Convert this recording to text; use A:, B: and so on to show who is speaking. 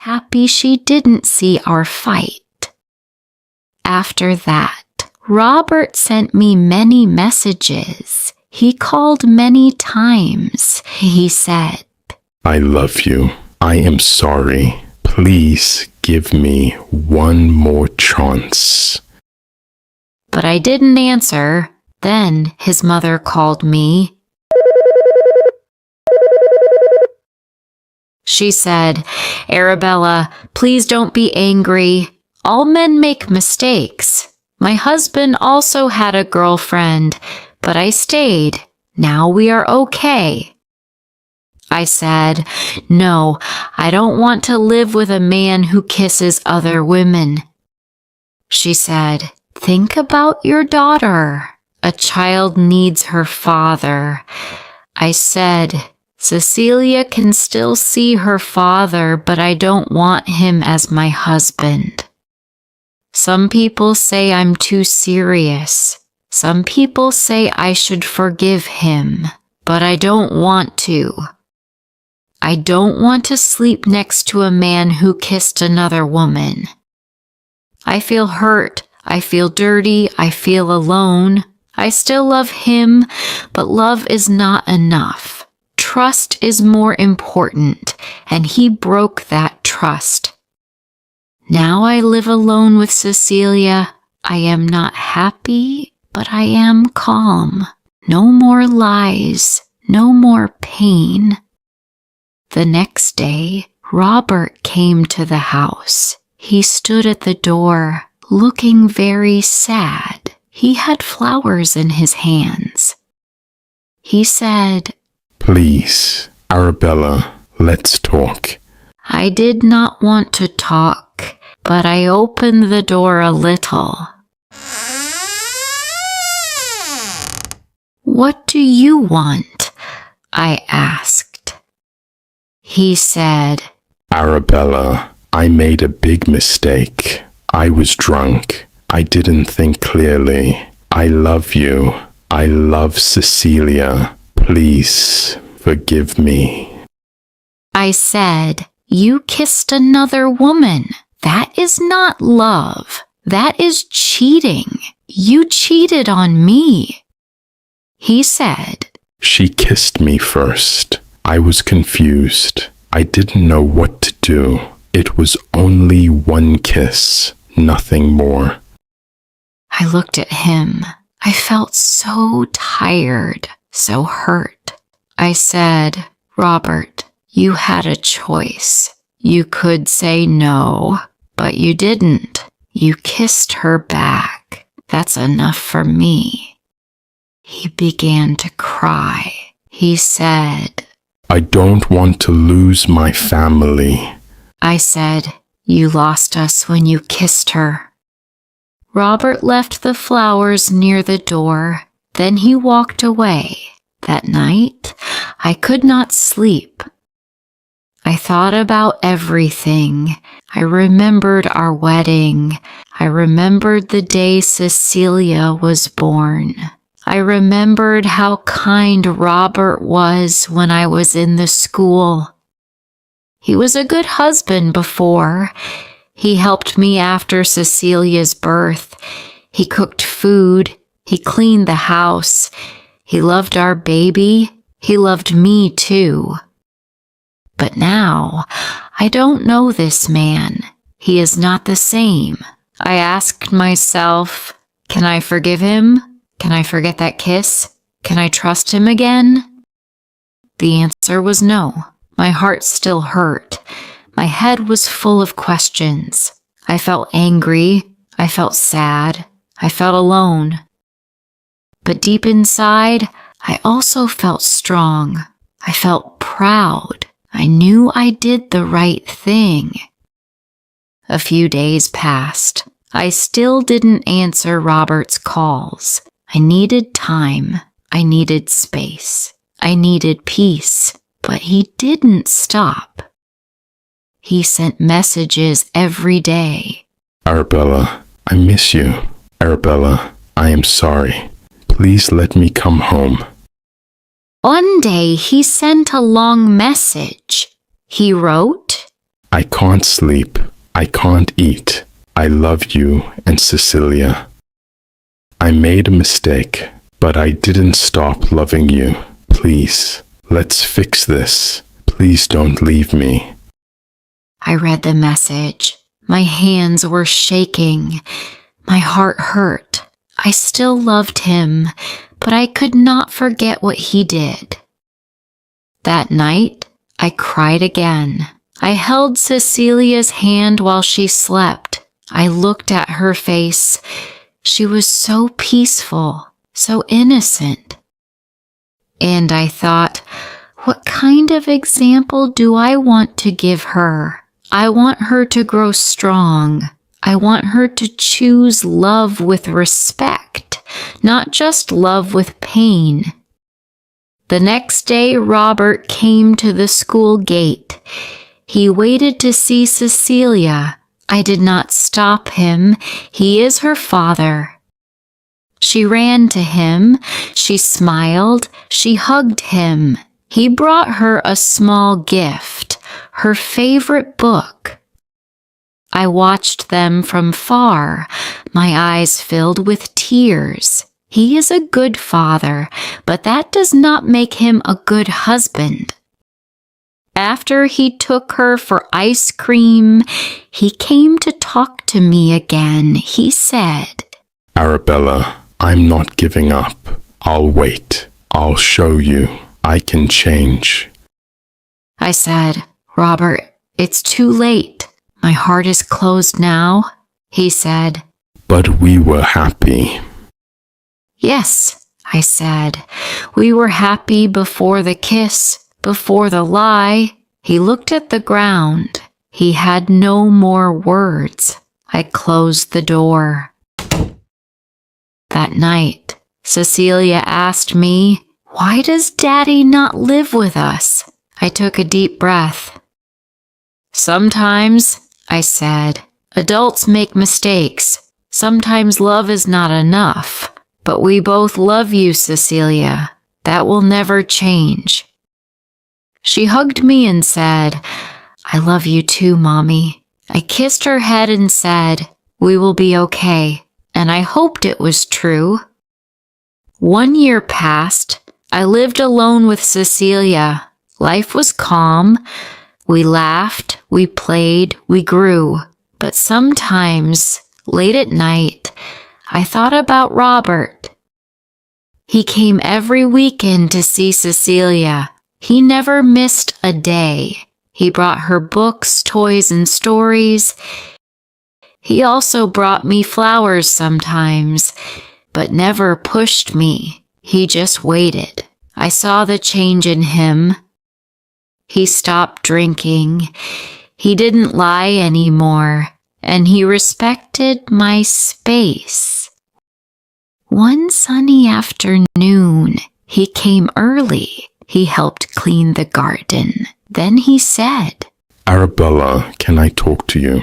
A: happy she didn't see our fight. After that, Robert sent me many messages. He called many times. He said,
B: "I love you. I am sorry. Please give me one more chance."
A: But I didn't answer. Then his mother called me. She said, "Arabella, please don't be angry. All men make mistakes. My husband also had a girlfriend, but I stayed. Now we are okay." I said, "No, I don't want to live with a man who kisses other women." She said, "Think about your daughter. A child needs her father." I said, "Cecilia can still see her father, but I don't want him as my husband. Some people say I'm too serious. Some people say I should forgive him, but I don't want to. I don't want to sleep next to a man who kissed another woman. I feel hurt. I feel dirty. I feel alone. I still love him, but love is not enough. Trust is more important, and he broke that trust. Now I live alone with Cecilia. I am not happy, but I am calm. No more lies, no more pain." The next day, Robert came to the house. He stood at the door, looking very sad. He had flowers in his hands. He said,
B: "Please, Arabella, let's talk."
A: I did not want to talk, but I opened the door a little. "What do you want?" I asked. He said,
B: "Arabella, I made a big mistake. I was drunk. I didn't think clearly. I love you. I love Cecilia. Please forgive me."
A: I said, "You kissed another woman. That is not love. That is cheating. You cheated on me." He said,
B: "She kissed me first. I was confused. I didn't know what to do. It was only one kiss, nothing more."
A: I looked at him. I felt so tired, so hurt. I said, "Robert, you had a choice. You could say no, but you didn't. You kissed her back. That's enough for me." He began to cry. He said,
B: "I don't want to lose my family."
A: I said, "You lost us when you kissed her." Robert left the flowers near the door. Then he walked away. That night, I could not sleep. I thought about everything. I remembered our wedding. I remembered the day Cecilia was born. I remembered how kind Robert was when I was in the school. He was a good husband before. He helped me after Cecilia's birth. He cooked food. He cleaned the house. He loved our baby. He loved me too. But now, I don't know this man. He is not the same. I asked myself, can I forgive him? Can I forget that kiss? Can I trust him again? The answer was no. My heart still hurt. My head was full of questions. I felt angry. I felt sad. I felt alone. But deep inside, I also felt strong. I felt proud. I knew I did the right thing. A few days passed. I still didn't answer Robert's calls. I needed time. I needed space. I needed peace. But he didn't stop. He sent messages every day.
B: "Arabella, I miss you. Arabella, I am sorry. Please let me come home."
A: One day he sent a long message. He wrote,
B: I can't sleep. I can't eat. I love you and Cecilia. I made a mistake, but I didn't stop loving you. Please, let's fix this. Please don't leave me.
A: I read the message. My hands were shaking. My heart hurt. I still loved him, but I could not forget what he did. That night, I cried again. I held Cecilia's hand while she slept. I looked at her face. She was so peaceful, so innocent. And I thought, what kind of example do I want to give her? I want her to grow strong. I want her to choose love with respect, not just love with pain. The next day, Robert came to the school gate. He waited to see Cecilia. I did not stop him. He is her father. She ran to him. She smiled. She hugged him. He brought her a small gift, her favorite book. I watched them from far, my eyes filled with tears. He is a good father, but that does not make him a good husband. After he took her for ice cream, he came to talk to me again. He said,
B: Arabella, I'm not giving up. I'll wait. I'll show you. I can change.
A: I said, Robert, it's too late. My heart is closed now. He said,
B: But we were happy.
A: Yes, I said. We were happy before the kiss, before the lie. He looked at the ground. He had no more words. I closed the door. That night, Cecilia asked me, Why does Daddy not live with us? I took a deep breath. Sometimes, I said, adults make mistakes. Sometimes love is not enough. But we both love you, Cecilia. That will never change. She hugged me and said, I love you too, Mommy. I kissed her head and said, We will be okay. And I hoped it was true. 1 year passed. I lived alone with Cecilia. Life was calm. We laughed, we played, we grew. But sometimes, late at night, I thought about Robert. He came every weekend to see Cecilia. He never missed a day. He brought her books, toys, and stories. He also brought me flowers sometimes, but never pushed me. He just waited. I saw the change in him. He stopped drinking. He didn't lie anymore, and he respected my space. One sunny afternoon, he came early. He helped clean the garden. Then he said,
B: Arabella, can I talk to you?